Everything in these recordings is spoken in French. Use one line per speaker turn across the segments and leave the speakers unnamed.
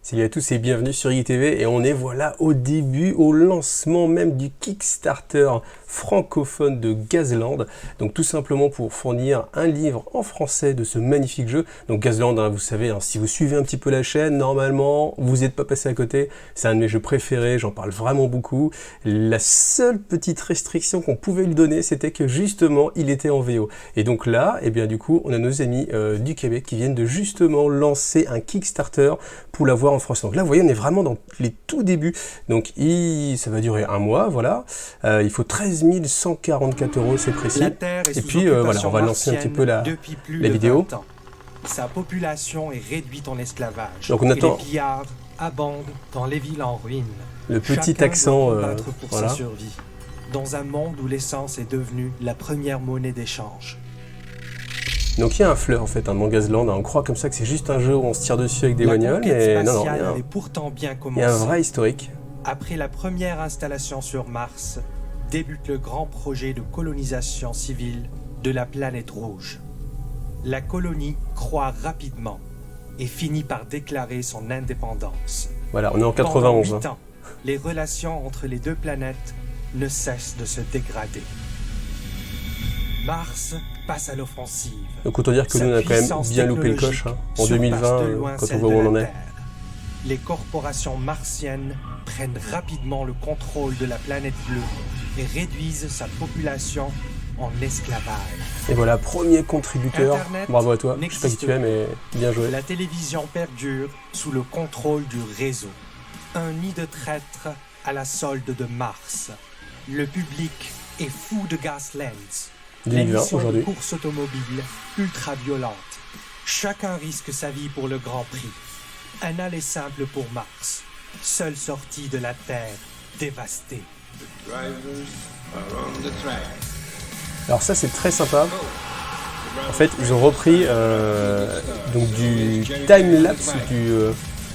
Salut à tous et bienvenue sur ITV et on est voilà au début, au lancement même du Kickstarter francophone de Gazland. Donc tout simplement pour fournir un livre en français de ce magnifique jeu. Donc Gazland, vous savez, si vous suivez un petit peu la chaîne, normalement vous n'êtes pas passé à côté. C'est un de mes jeux préférés, j'en parle vraiment beaucoup. La seule petite restriction qu'on pouvait lui donner, c'était que justement il était en VO. Et donc là, et bien du coup, on a nos amis du Québec qui viennent de justement lancer un Kickstarter pour l'avoir en français. Donc là, vous voyez, on est vraiment dans les tout débuts. Donc ça va durer un mois, voilà. Il faut 13 144 €, c'est précis. Et puis voilà, on va lancer un petit peu la vidéo.
Sa population est réduite en esclavage.
Donc on attend.
Les pillards abondent dans les villes en ruine.
Le petit accent,
pour
voilà.
sa survie, dans un monde où l'essence est devenue la première monnaie d'échange.
Donc il y a un fleur en fait, dans Gazland. On croit comme ça que c'est juste un jeu où on se tire dessus avec des bagnoles, mais non,
pourtant bien
il y a un vrai historique.
Après la première installation sur Mars, débute le grand projet de colonisation civile de la planète rouge. La colonie croît rapidement et finit par déclarer son indépendance.
Voilà, on est en 91.
Pendant 8 ans, les relations entre les deux planètes ne cessent de se dégrader. Mars passe à l'offensive.
Donc autant dire que nous on a quand même bien loupé le coche en 2020 quand on voit où on en est.
Les corporations martiennes prennent rapidement le contrôle de la planète bleue et réduisent sa population en esclavage.
Et voilà, premier contributeur.
Internet,
bravo à toi. Je sais pas qui tu es, mais bien joué.
La télévision perdure sous le contrôle du réseau. Un nid de traîtres à la solde de Mars. Le public est fou de Gaslands.
2020 aujourd'hui.
Course automobile ultra violente. Chacun risque sa vie pour le Grand Prix. Un aller simple pour Mars. Seule sortie de la Terre dévastée.
Alors ça c'est très sympa. En fait ils ont repris donc du time-lapse, du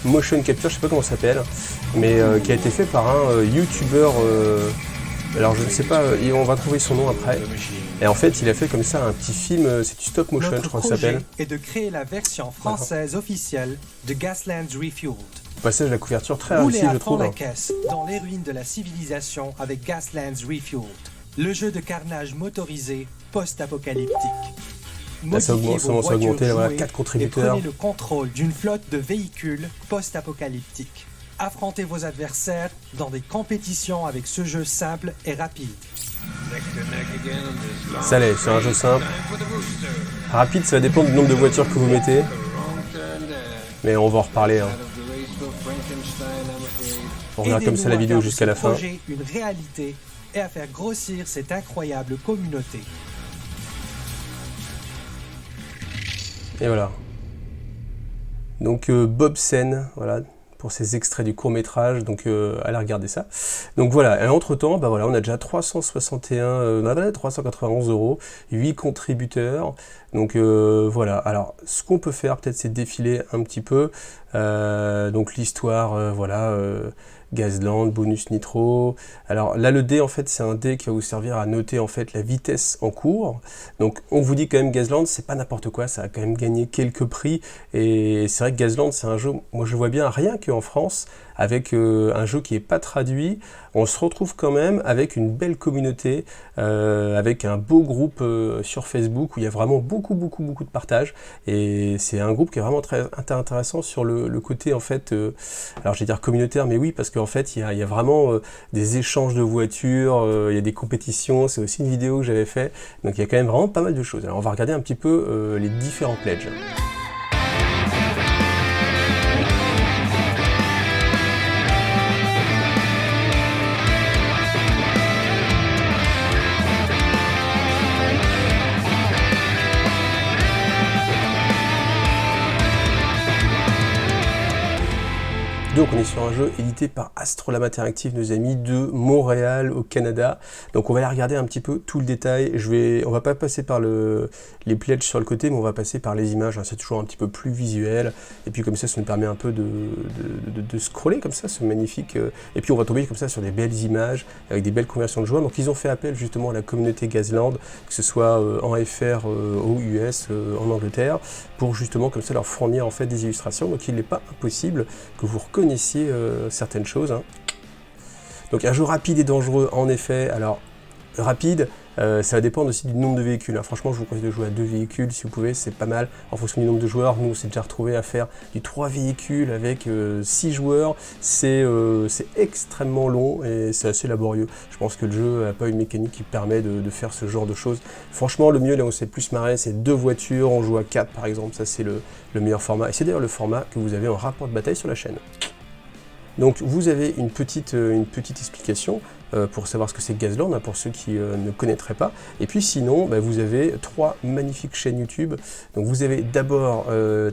motion capture, je sais pas comment ça s'appelle, mais qui a été fait par un YouTuber. Alors je ne sais pas, on va trouver son nom après. Et en fait, il a fait comme ça un petit film, c'est du stop motion, je crois que ça s'appelle.
Notre projet est de créer la version française officielle de Gaslands Refueled.
Passage à la couverture très réussi, je trouve.
La caisse dans les ruines de la civilisation avec Gaslands Refueled, le jeu de carnage motorisé post-apocalyptique.
Là, ça commence à augmenter, voilà, 4 contributeurs.
Prenez le contrôle d'une flotte de véhicules post-apocalyptiques. Affrontez vos adversaires dans des compétitions avec ce jeu simple et rapide.
Ça l'est, c'est un jeu simple. Rapide, ça va dépendre du nombre de voitures que vous mettez. Mais on va en reparler. On regarde comme ça la vidéo jusqu'à la fin.
Une réalité et à faire grossir cette incroyable communauté.
Et voilà. Donc Bob Sen, voilà, pour ces extraits du court-métrage, donc allez regarder ça. Donc voilà, et entre-temps, bah voilà, on a déjà 391 €, 8 contributeurs. Donc voilà, alors ce qu'on peut faire peut-être c'est défiler un petit peu. Donc l'histoire, voilà, Gazland, bonus nitro. Alors là le dé en fait c'est un dé qui va vous servir à noter en fait la vitesse en cours. Donc on vous dit quand même Gazland c'est pas n'importe quoi, ça a quand même gagné quelques prix et c'est vrai que Gazland c'est un jeu, moi je vois bien rien qu'en France avec un jeu qui est pas traduit, on se retrouve quand même avec une belle communauté, avec un beau groupe sur Facebook où il y a vraiment beaucoup de partage et c'est un groupe qui est vraiment très intéressant sur le côté en fait, alors je vais dire communautaire mais oui parce qu'en fait il y a vraiment des échanges de voitures, il y a des compétitions, c'est aussi une vidéo que j'avais fait, donc il y a quand même vraiment pas mal de choses. Alors on va regarder un petit peu les différents pledges. Donc on est sur un jeu édité par Astrolabe Interactive, nos amis de Montréal au Canada. Donc on va aller regarder un petit peu tout le détail. On va pas passer par les pledges sur le côté, mais on va passer par les images. C'est toujours un petit peu plus visuel. Et puis comme ça nous permet un peu de scroller comme ça, ce magnifique. Et puis on va tomber comme ça sur des belles images, avec des belles conversions de joueurs. Donc ils ont fait appel justement à la communauté Gazland, que ce soit en FR, aux US, en Angleterre, pour justement comme ça leur fournir en fait des illustrations. Donc il n'est pas impossible que vous reconnaissiez certaines choses. Donc un jeu rapide et dangereux en effet. Alors rapide, ça va dépendre aussi du nombre de véhicules. Franchement, je vous conseille de jouer à 2 véhicules si vous pouvez, c'est pas mal. En fonction du nombre de joueurs, nous on s'est déjà retrouvé à faire du 3 véhicules avec 6 joueurs. C'est extrêmement long et c'est assez laborieux. Je pense que le jeu n'a pas une mécanique qui permet de faire ce genre de choses. Franchement, le mieux, là où on s'est plus marré, c'est 2 voitures, on joue à 4 par exemple, ça c'est le meilleur format. Et c'est d'ailleurs le format que vous avez en rapport de bataille sur la chaîne. Donc vous avez une petite explication pour savoir ce que c'est Gazland, pour ceux qui ne connaîtraient pas. Et puis sinon, vous avez 3 magnifiques chaînes YouTube. Donc vous avez d'abord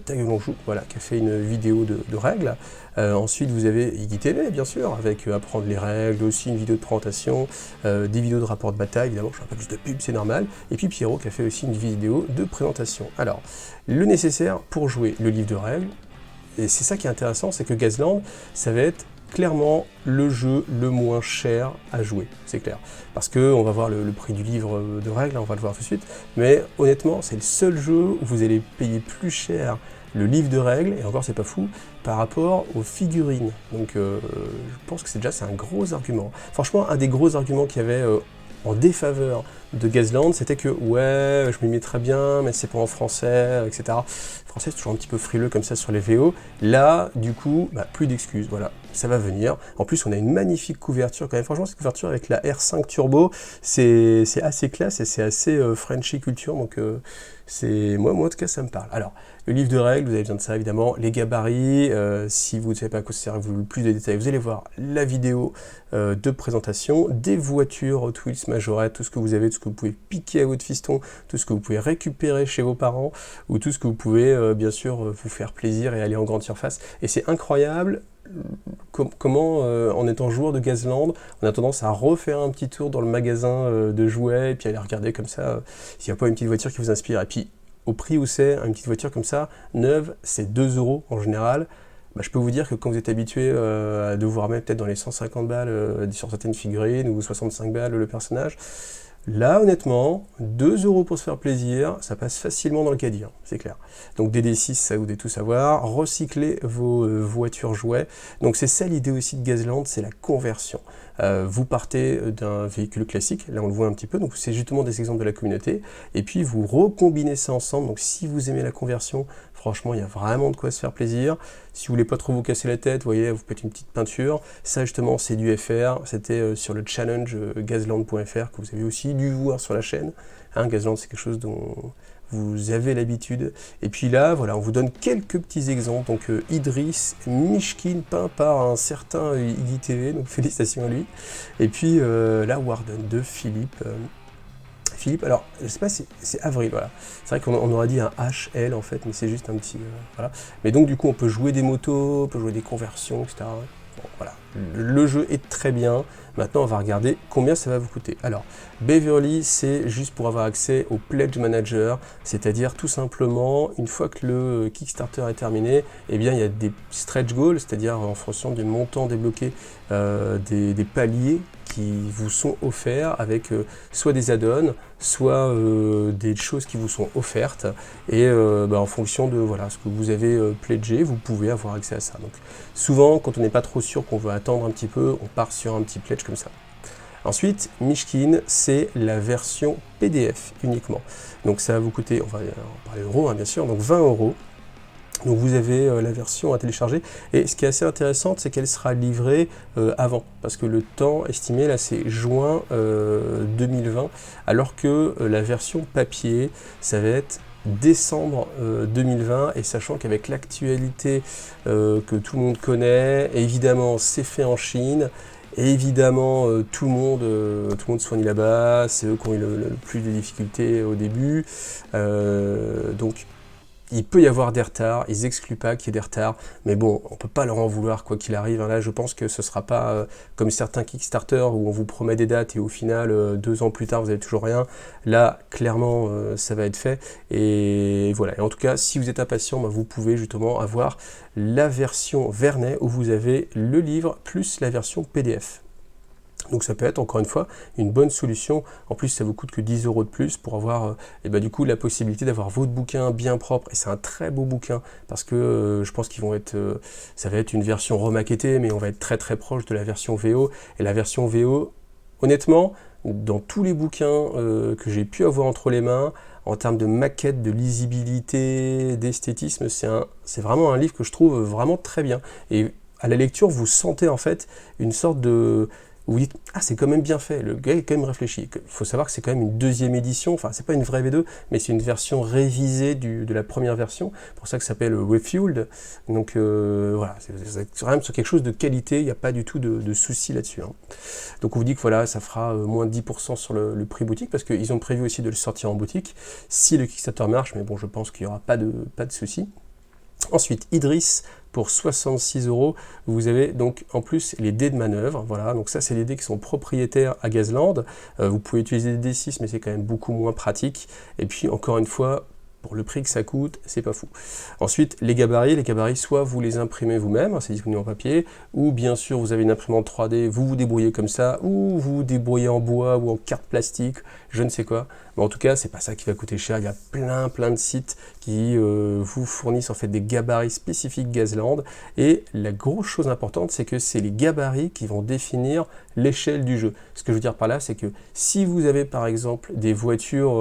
Taguelonjou, voilà, qui a fait une vidéo de règles. Ensuite vous avez Iggy TV, bien sûr, avec apprendre les règles, aussi une vidéo de présentation, des vidéos de rapport de bataille, évidemment, je fais un peu plus de pub, c'est normal. Et puis Pierrot qui a fait aussi une vidéo de présentation. Alors, le nécessaire pour jouer le livre de règles, et c'est ça qui est intéressant, c'est que Gazland, ça va être clairement le jeu le moins cher à jouer, c'est clair. Parce qu'on va voir le prix du livre de règles, on va le voir tout de suite, mais honnêtement, c'est le seul jeu où vous allez payer plus cher le livre de règles, et encore c'est pas fou, par rapport aux figurines. Donc je pense que c'est un gros argument. Franchement, un des gros arguments qu'il y avait en défaveur de Gazland, c'était que ouais, je m'y mettrais bien, mais c'est pas en français, etc. Le français, c'est toujours un petit peu frileux comme ça sur les VO. Là, du coup, plus d'excuses, voilà, ça va venir. En plus, on a une magnifique couverture quand même. Franchement, cette couverture avec la R5 Turbo, c'est assez classe et c'est assez Frenchy culture, donc moi en tout cas, ça me parle. Alors, le livre de règles, vous avez besoin de ça évidemment, les gabarits, si vous ne savez pas à quoi ça sert, vous voulez plus de détails, vous allez voir la vidéo de présentation, des voitures, Hot Wheels, Majorette, tout ce que vous avez, tout ce que vous pouvez piquer à votre fiston, tout ce que vous pouvez récupérer chez vos parents, ou tout ce que vous pouvez bien sûr vous faire plaisir et aller en grande surface. Et c'est incroyable comment, en étant joueur de Gazland, on a tendance à refaire un petit tour dans le magasin de jouets, et puis aller regarder comme ça s'il n'y a pas une petite voiture qui vous inspire. Et puis, au prix où c'est, une petite voiture comme ça, neuve, c'est 2 € en général. Je peux vous dire que quand vous êtes habitué à devoir mettre peut-être dans les 150 balles sur certaines figurines, ou 65 balles le personnage, là, honnêtement, 2 € pour se faire plaisir, ça passe facilement dans le caddie, c'est clair. Donc DD6, ça vous devez tout savoir. Recycler vos voitures jouets. Donc c'est ça l'idée aussi de Gazland, c'est la conversion. Vous partez d'un véhicule classique, là on le voit un petit peu, donc c'est justement des exemples de la communauté, et puis vous recombinez ça ensemble. Donc si vous aimez la conversion, franchement, il y a vraiment de quoi se faire plaisir. Si vous voulez pas trop vous casser la tête, vous voyez, vous faites une petite peinture. Ça, justement, c'est du FR. C'était sur le challenge gazland.fr que vous avez aussi dû voir sur la chaîne. Gazland, c'est quelque chose dont vous avez l'habitude. Et puis là, voilà, on vous donne quelques petits exemples. Donc Idriss Mishkin, peint par un certain Iggy TV, donc félicitations à lui. Et puis là, Warden de Philippe. Philippe, alors je sais pas si c'est avril, voilà. C'est vrai qu'on aurait dit un HL en fait, mais c'est juste un petit. Voilà. Mais donc du coup on peut jouer des motos, on peut jouer des conversions, etc. Bon, voilà. Le jeu est très bien. Maintenant on va regarder combien ça va vous coûter. Alors Beverly, c'est juste pour avoir accès au Pledge Manager, c'est-à-dire tout simplement une fois que le Kickstarter est terminé, eh bien il y a des stretch goals, c'est-à-dire en fonction du montant débloqué, des paliers qui vous sont offerts avec soit des add-ons, soit des choses qui vous sont offertes, et en fonction de voilà, ce que vous avez pledgé, vous pouvez avoir accès à ça. Donc souvent, quand on n'est pas trop sûr qu'on veut attendre un petit peu, on part sur un petit pledge comme ça. Ensuite, Mishkin, c'est la version PDF uniquement. Donc ça va vous coûter, on va parler euros bien sûr, donc 20 €. Donc vous avez la version à télécharger, et ce qui est assez intéressant, c'est qu'elle sera livrée avant, parce que le temps estimé là c'est juin 2020, alors que la version papier, ça va être décembre 2020, et sachant qu'avec l'actualité que tout le monde connaît, évidemment c'est fait en Chine, et évidemment tout le monde se fournit là-bas, c'est eux qui ont eu le plus de difficultés au début, donc il peut y avoir des retards, ils excluent pas qu'il y ait des retards, mais bon, on peut pas leur en vouloir quoi qu'il arrive. Là, je pense que ce sera pas comme certains Kickstarter où on vous promet des dates et au final, 2 ans plus tard, vous n'avez toujours rien. Là, clairement, ça va être fait. Et voilà. Et en tout cas, si vous êtes impatient, vous pouvez justement avoir la version Vernet où vous avez le livre plus la version PDF. Donc ça peut être encore une fois une bonne solution. En plus ça vous coûte que 10 € de plus pour avoir du coup la possibilité d'avoir votre bouquin bien propre. Et c'est un très beau bouquin parce que je pense qu'ils vont être, ça va être une version remaquettée, mais on va être très très proche de la version VO. Et la version VO, honnêtement, dans tous les bouquins que j'ai pu avoir entre les mains, en termes de maquette, de lisibilité, d'esthétisme, c'est vraiment un livre que je trouve vraiment très bien. Et à la lecture, vous sentez en fait une sorte de... Vous dites, ah c'est quand même bien fait, le gars est quand même réfléchi. Il faut savoir que c'est quand même une deuxième édition, enfin c'est pas une vraie V2, mais c'est une version révisée de la première version, pour ça que ça s'appelle Refueled. Donc voilà, c'est vraiment sur quelque chose de qualité, il n'y a pas du tout de souci là-dessus. Donc on vous dit que voilà, ça fera moins de 10% sur le prix boutique, parce qu'ils ont prévu aussi de le sortir en boutique, si le Kickstarter marche, mais bon je pense qu'il n'y aura pas de souci. Ensuite, Idriss, pour 66 €, vous avez donc en plus les dés de manœuvre. Voilà, donc ça c'est les dés qui sont propriétaires à Gazland. Vous pouvez utiliser des D6, mais c'est quand même beaucoup moins pratique. Et puis encore une fois, pour le prix que ça coûte, c'est pas fou. Ensuite, les gabarits, soit vous les imprimez vous-même, c'est disponible en papier, ou bien sûr vous avez une imprimante 3D, vous vous débrouillez comme ça, ou vous vous débrouillez en bois ou en carte plastique, je ne sais quoi. Mais en tout cas, c'est pas ça qui va coûter cher. Il y a plein de sites qui vous fournissent en fait des gabarits spécifiques Gazland. Et la grosse chose importante, c'est que c'est les gabarits qui vont définir l'échelle du jeu. Ce que je veux dire par là, c'est que si vous avez par exemple des voitures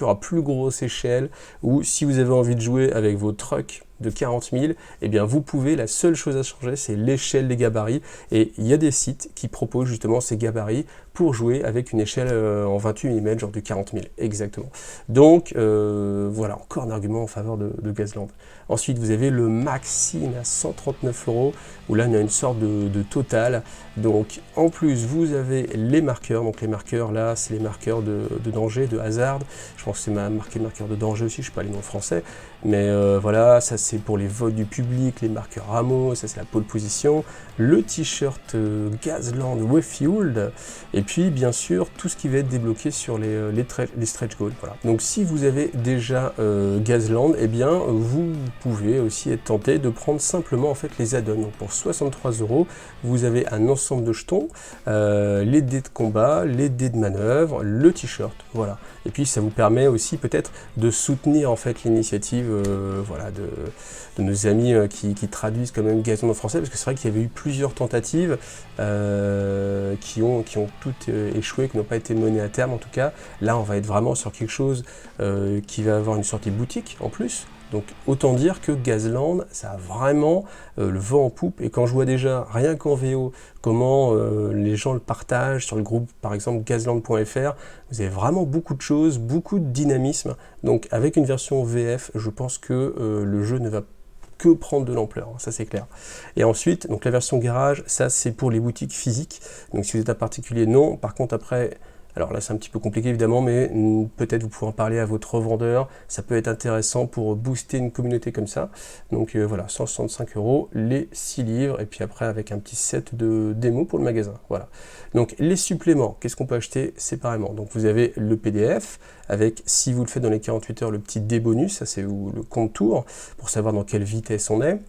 à plus grosse échelle, ou si vous avez envie de jouer avec vos trucks de 40 000, eh bien vous pouvez, la seule chose à changer, c'est l'échelle des gabarits. Et il y a des sites qui proposent justement ces gabarits pour jouer avec une échelle en 28 mm, genre du 40 000, exactement. Donc voilà, encore un argument en faveur de Gazland. Ensuite, vous avez le Maxine à 139 €, où là, il y a une sorte de total. Donc, en plus, vous avez les marqueurs. Donc, les marqueurs, là, c'est les marqueurs de danger, de hasard. Je pense que c'est marqué marqueur de danger aussi, je ne sais pas les noms français. Mais voilà, ça, c'est pour les votes du public, les marqueurs rameaux, ça, c'est la pole position. Le t-shirt Gazland Refueled. Et puis, bien sûr, tout ce qui va être débloqué sur les stretch goals. Voilà. Donc, si vous avez déjà Gazland, eh bien, vous pouvez aussi être tenté de prendre simplement en fait les add-ons. Donc pour 63 €, vous avez un ensemble de jetons, les dés de combat, les dés de manœuvre, le t-shirt, voilà. Et puis ça vous permet aussi peut-être de soutenir en fait l'initiative voilà, de nos amis qui traduisent quand même Gazland en français, parce que c'est vrai qu'il y avait eu plusieurs tentatives qui ont toutes échoué, qui n'ont pas été menées à terme en tout cas. Là on va être vraiment sur quelque chose qui va avoir une sortie boutique en plus. Donc autant dire que Gazland, ça a vraiment le vent en poupe. Et quand je vois déjà, rien qu'en VO, comment les gens le partagent sur le groupe, par exemple gazland.fr, vous avez vraiment beaucoup de choses, beaucoup de dynamisme. Donc avec une version VF, je pense que le jeu ne va que prendre de l'ampleur, ça c'est clair. Et ensuite, donc la version garage, ça c'est pour les boutiques physiques. Donc si vous êtes un particulier, non. Par contre après... Alors là, c'est un petit peu compliqué évidemment, mais peut-être vous pouvez en parler à votre revendeur. Ça peut être intéressant pour booster une communauté comme ça. Donc voilà, 165 €, les 6 livres, et puis après avec un petit set de démo pour le magasin. Voilà. Donc les suppléments, qu'est-ce qu'on peut acheter séparément? Donc vous avez le PDF, avec, si vous le faites dans les 48 heures, le petit débonus, ça c'est le contour, pour savoir dans quelle vitesse on est.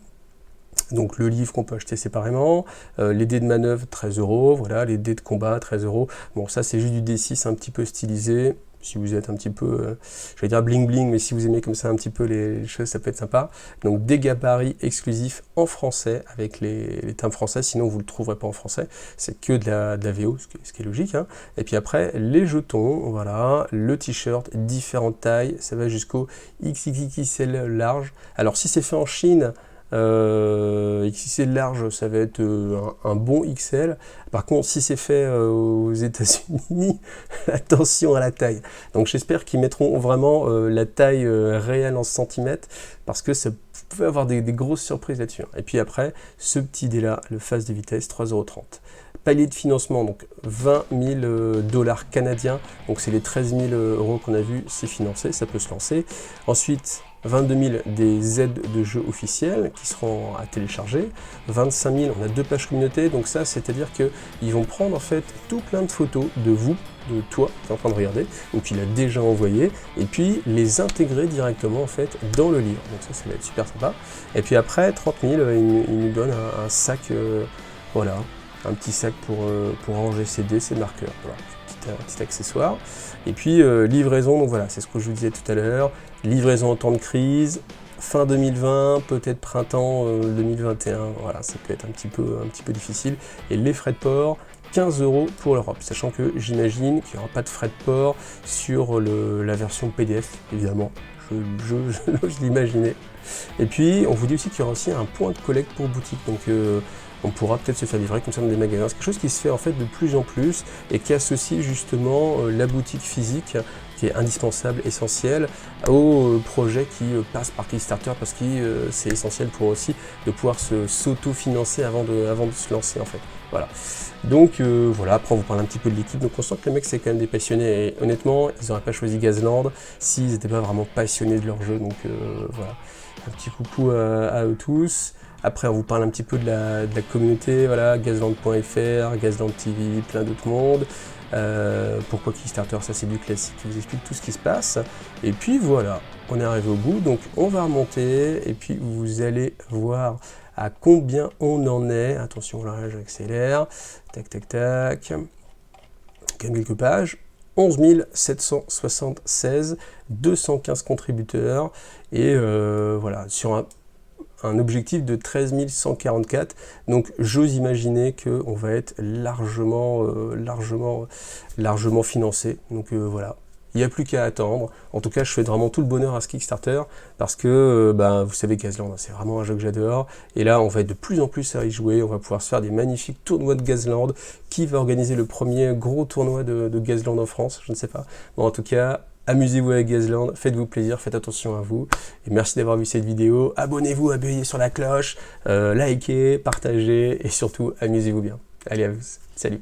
Donc le livre qu'on peut acheter séparément, les dés de manœuvre 13 €, voilà, les dés de combat 13 €. Bon, ça c'est juste du D6 un petit peu stylisé. Si vous êtes un petit peu, je vais dire bling bling, mais si vous aimez comme ça un petit peu les choses, ça peut être sympa. Donc des gabarits exclusifs en français, avec les termes français, sinon vous ne le trouverez pas en français. C'est que de la VO, ce qui est logique. Hein. Et puis après, les jetons, voilà, le t-shirt, différentes tailles, ça va jusqu'au XXXL large. Alors si c'est fait en Chine, XXL large, ça va être un bon XL. Par contre, si c'est fait aux États-Unis, attention à la taille. Donc j'espère qu'ils mettront vraiment la taille réelle en centimètres, parce que ça peut avoir des grosses surprises là-dessus. Et puis après, ce petit dé-là, le phase de vitesse, 3,30 €. Palier de financement, donc 20 000 $ canadiens. Donc c'est les 13 000 € qu'on a vu, c'est financé, ça peut se lancer. Ensuite, 22 000 des aides de jeu officielles qui seront à télécharger, 25 000, on a 2 pages communauté, donc ça c'est-à-dire qu'ils vont prendre en fait tout plein de photos de vous, de toi qui est en train de regarder, ou qu'il a déjà envoyé, et puis les intégrer directement en fait dans le livre. Donc ça va être super sympa. Et puis après, 30 000, il nous donne un sac, voilà, un petit sac pour ranger ses dés, ses marqueurs, voilà, un petit accessoire. Et puis livraison, donc voilà, c'est ce que je vous disais tout à l'heure, livraison en temps de crise, fin 2020, peut-être printemps 2021, voilà, ça peut être un petit peu difficile. Et les frais de port, 15 € pour l'Europe, sachant que j'imagine qu'il n'y aura pas de frais de port sur la version PDF, évidemment, je l'imaginais. Et puis, on vous dit aussi qu'il y aura aussi un point de collecte pour boutique, donc on pourra peut-être se faire livrer comme ça dans des magasins. C'est quelque chose qui se fait en fait de plus en plus et qui associe justement la boutique physique, qui est indispensable, essentiel, aux projets qui passent par Kickstarter, parce que c'est essentiel pour eux aussi de pouvoir s'auto-financer avant de se lancer en fait. Voilà. Donc voilà, après on vous parle un petit peu de l'équipe, donc on sent que les mecs c'est quand même des passionnés, et honnêtement ils n'auraient pas choisi Gazland s'ils n'étaient pas vraiment passionnés de leur jeu, donc voilà, un petit coucou à eux tous. Après on vous parle un petit peu de la communauté, voilà, Gazland.fr, Gazland TV, plein d'autres mondes. Pourquoi Kickstarter, ça c'est du classique, qui vous explique tout ce qui se passe. Et puis voilà, on est arrivé au bout, donc on va remonter, et puis vous allez voir à combien on en est. Attention, là j'accélère, tac tac tac, quelques pages. 11 776, 215 contributeurs, et voilà, sur un objectif de 13 144, donc j'ose imaginer qu'on va être largement financé, donc voilà. Il n'y a plus qu'à attendre. En tout cas, je souhaite vraiment tout le bonheur à ce Kickstarter, parce que, vous savez, Gazland, c'est vraiment un jeu que j'adore. Et là, on va être de plus en plus à y jouer. On va pouvoir se faire des magnifiques tournois de Gazland. Qui va organiser le premier gros tournoi de Gazland en France? Je ne sais pas. Bon, en tout cas, amusez-vous avec Gazland, faites-vous plaisir, faites attention à vous. Et merci d'avoir vu cette vidéo. Abonnez-vous, appuyez sur la cloche, likez, partagez, et surtout, amusez-vous bien. Allez, à vous. Salut.